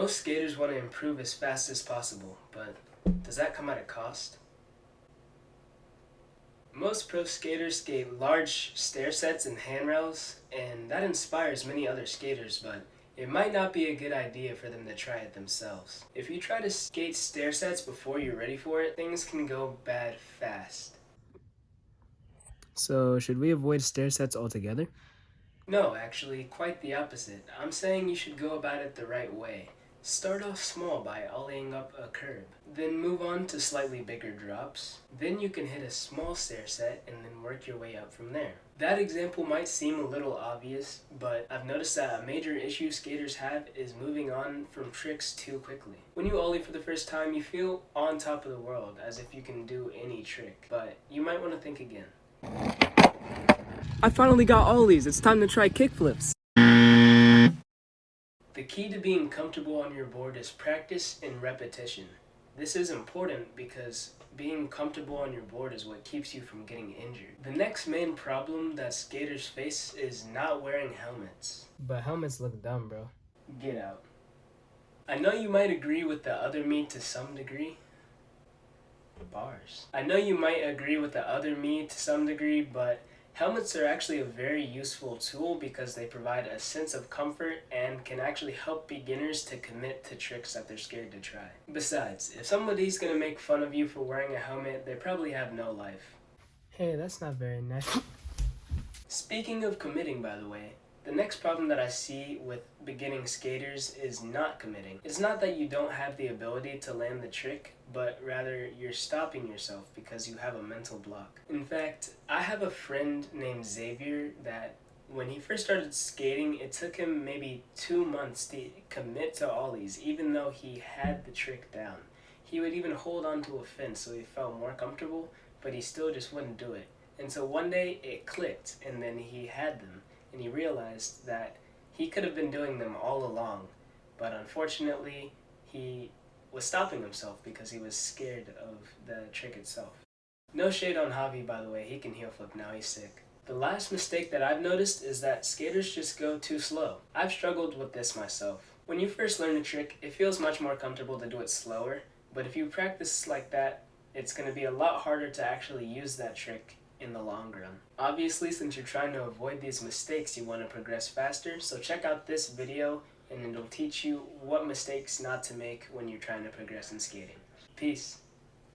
Most skaters want to improve as fast as possible, but does that come at a cost? Most pro skaters skate large stair sets and handrails, and that inspires many other skaters, but it might not be a good idea for them to try it themselves. If you try to skate stair sets before you're ready for it, things can go bad fast. So, should we avoid stair sets altogether? No, actually, quite the opposite. I'm saying you should go about it the right way. Start off small by ollieing up a curb, then move on to slightly bigger drops. Then you can hit a small stair set and then work your way up from there. That example might seem a little obvious, but I've noticed that a major issue skaters have is moving on from tricks too quickly. When you ollie for the first time, you feel on top of the world, as if you can do any trick, but you might want to think again. I finally got ollies. It's time to try kickflips. The key to being comfortable on your board is practice and repetition. This is important because being comfortable on your board is what keeps you from getting injured. The next main problem that skaters face is not wearing helmets. But helmets look dumb, bro. Get out. I know you might agree with the other me to some degree. Bars. I know you might agree with the other me to some degree, but helmets are actually a very useful tool because they provide a sense of comfort and can actually help beginners to commit to tricks that they're scared to try. Besides, if somebody's gonna make fun of you for wearing a helmet, they probably have no life. Hey, that's not very nice. Speaking of committing, by the way, the next problem that I see with beginning skaters is not committing. It's not that you don't have the ability to land the trick, but rather you're stopping yourself because you have a mental block. In fact, I have a friend named Xavier that when he first started skating, it took him maybe 2 months to commit to ollies, even though he had the trick down. He would even hold onto a fence so he felt more comfortable, but he still just wouldn't do it. And so one day it clicked, and then he had them. And he realized that he could have been doing them all along, but unfortunately he was stopping himself because he was scared of the trick itself. No shade on Javi, by the way, he can heel flip now, he's sick. The last mistake that I've noticed is that skaters just go too slow. I've struggled with this myself. When you first learn a trick, it feels much more comfortable to do it slower, but if you practice like that, it's going to be a lot harder to actually use that trick in the long run. Obviously, since you're trying to avoid these mistakes, you want to progress faster, so check out this video and it'll teach you what mistakes not to make when you're trying to progress in skating. Peace.